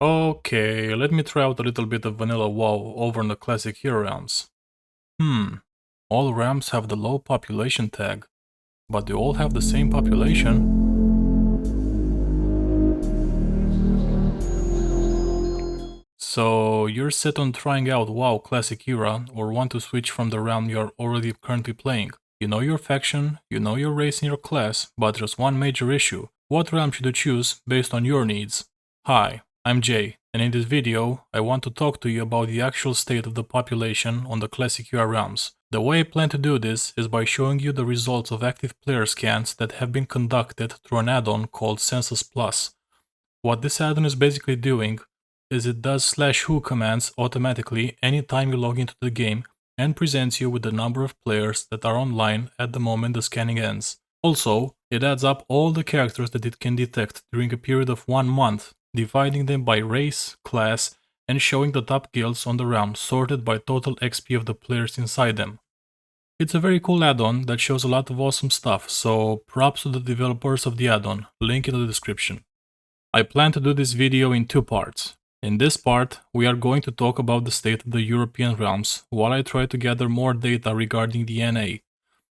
Okay, let me try out a little bit of vanilla WoW over in the classic hero realms. All realms have the low population tag, but they all have the same population. So you're set on trying out WoW Classic Era or want to switch from the realm you're already currently playing. You know your faction, you know your race and your class, but there's one major issue. What realm should you choose based on your needs? Hi, I'm Jay, and in this video, I want to talk to you about the actual state of the population on the Classic Era realms. The way I plan to do this is by showing you the results of active player scans that have been conducted through an add-on called Census Plus. What this add-on is basically doing is it does /who commands automatically anytime you log into the game and presents you with the number of players that are online at the moment the scanning ends. Also, it adds up all the characters that it can detect during a period of 1 month, dividing them by race, class, and showing the top guilds on the realm sorted by total XP of the players inside them. It's a very cool add-on that shows a lot of awesome stuff, so props to the developers of the add-on, link in the description. I plan to do this video in 2 parts. In this part, we are going to talk about the state of the European realms, while I try to gather more data regarding the NA.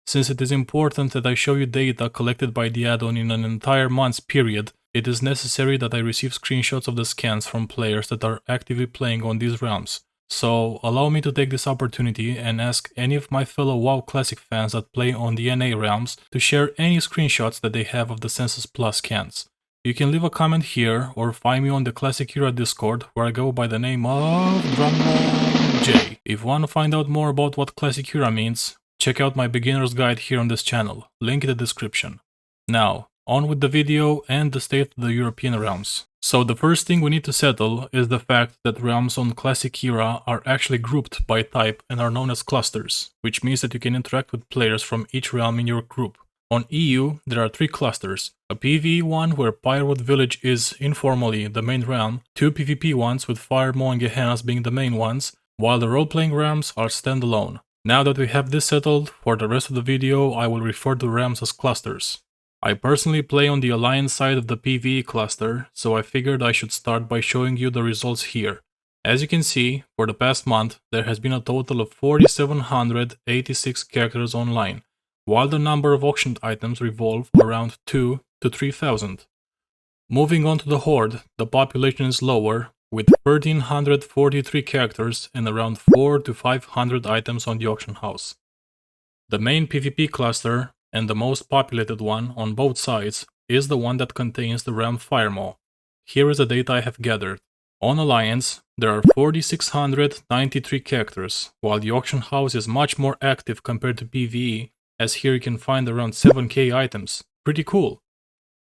Since it is important that I show you data collected by the add-on in an entire month's period, it is necessary that I receive screenshots of the scans from players that are actively playing on these realms. So allow me to take this opportunity and ask any of my fellow WoW Classic fans that play on the NA realms to share any screenshots that they have of the Census Plus scans. You can leave a comment here or find me on the Classic Era Discord where I go by the name of Drumroll J. If you want to find out more about what Classic Era means, check out my beginner's guide here on this channel, link in the description. Now, on with the video and the state of the European realms. So the first thing we need to settle is the fact that realms on Classic Era are actually grouped by type and are known as clusters, which means that you can interact with players from each realm in your group. On EU, there are 3 clusters, a PvE one where Pyrewood Village is informally the main realm, 2 PvP ones with Firemaw and Gehennas being the main ones, while the role-playing realms are standalone. Now that we have this settled, for the rest of the video I will refer to realms as clusters. I personally play on the Alliance side of the PvE cluster, so I figured I should start by showing you the results here. As you can see, for the past month, there has been a total of 4,786 characters online, while the number of auctioned items revolve around 2 to 3,000. Moving on to the Horde, the population is lower, with 1,343 characters and around 4 to 500 items on the auction house. The main PvP cluster, and the most populated one on both sides, is the one that contains the realm Firemaw. Here is the data I have gathered. On Alliance, there are 4,693 characters, while the auction house is much more active compared to PvE, as here you can find around 7k items. Pretty cool.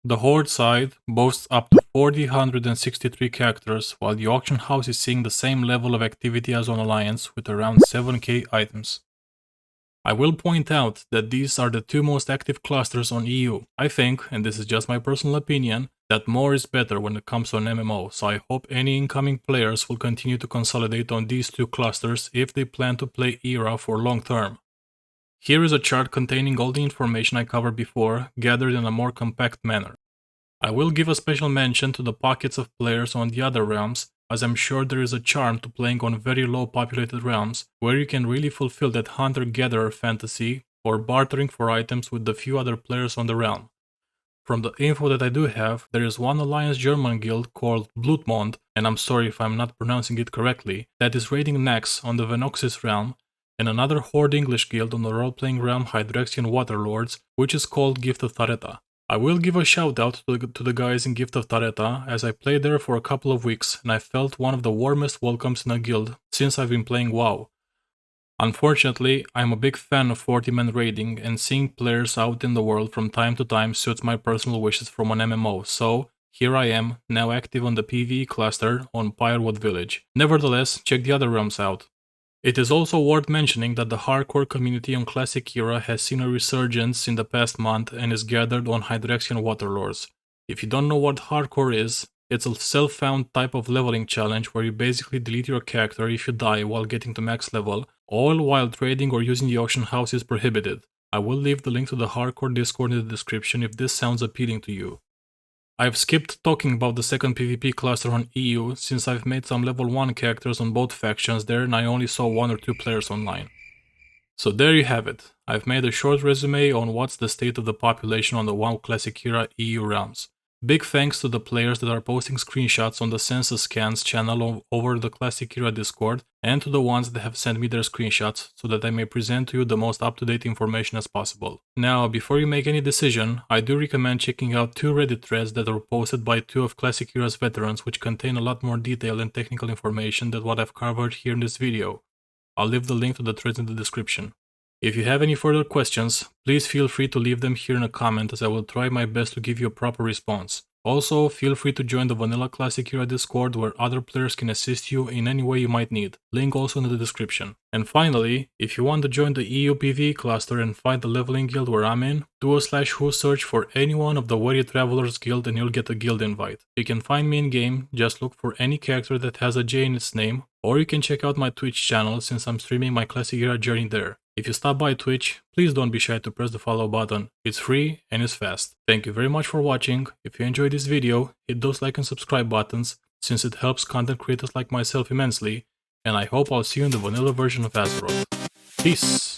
The Horde side boasts up to 4,063 characters, while the auction house is seeing the same level of activity as on Alliance with around 7k items. I will point out that these are the 2 most active clusters on EU. I think, and this is just my personal opinion, that more is better when it comes to an MMO, so I hope any incoming players will continue to consolidate on these 2 clusters if they plan to play Era for long term. Here is a chart containing all the information I covered before, gathered in a more compact manner. I will give a special mention to the pockets of players on the other realms, as I'm sure there is a charm to playing on very low populated realms, where you can really fulfill that hunter-gatherer fantasy, or bartering for items with the few other players on the realm. From the info that I do have, there is one Alliance German guild called Blutmond, and I'm sorry if I'm not pronouncing it correctly, that is raiding Nax on the Venoxis realm, and another Horde English guild on the role-playing realm Hydrexian Waterlords, which is called Gift of Tareta. I will give a shout out to the guys in Gift of Tareta, as I played there for a couple of weeks and I felt one of the warmest welcomes in a guild since I've been playing WoW. Unfortunately, I'm a big fan of 40-man raiding, and seeing players out in the world from time to time suits my personal wishes from an MMO, so here I am, now active on the PvE cluster on Pyrewood Village. Nevertheless, check the other realms out. It is also worth mentioning that the hardcore community on Classic Era has seen a resurgence in the past month and is gathered on Hydrexian Waterlords. If you don't know what hardcore is, it's a self-found type of leveling challenge where you basically delete your character if you die while getting to max level, all while trading or using the auction house is prohibited. I will leave the link to the hardcore Discord in the description if this sounds appealing to you. I've skipped talking about the second PvP cluster on EU since I've made some level 1 characters on both factions there and I only saw 1 or 2 players online. So there you have it. I've made a short resume on what's the state of the population on the WoW Classic Era EU realms. Big thanks to the players that are posting screenshots on the Census Scans channel over the Classic Era Discord, and to the ones that have sent me their screenshots, so that I may present to you the most up-to-date information as possible. Now, before you make any decision, I do recommend checking out 2 Reddit threads that are posted by 2 of Classic Era's veterans, which contain a lot more detail and technical information than what I've covered here in this video. I'll leave the link to the threads in the description. If you have any further questions, please feel free to leave them here in a comment as I will try my best to give you a proper response. Also, feel free to join the Vanilla Classic Era Discord where other players can assist you in any way you might need. Link also in the description. And finally, if you want to join the EU PvE cluster and find the leveling guild where I'm in, do a /who search for any one of the Weary Travelers guild and you'll get a guild invite. You can find me in game, just look for any character that has a J in its name, or you can check out my Twitch channel since I'm streaming my Classic Era journey there. If you stop by Twitch, please don't be shy to press the follow button. It's free and it's fast. Thank you very much for watching. If you enjoyed this video, hit those like and subscribe buttons since it helps content creators like myself immensely, and I hope I'll see you in the vanilla version of Azeroth. Peace!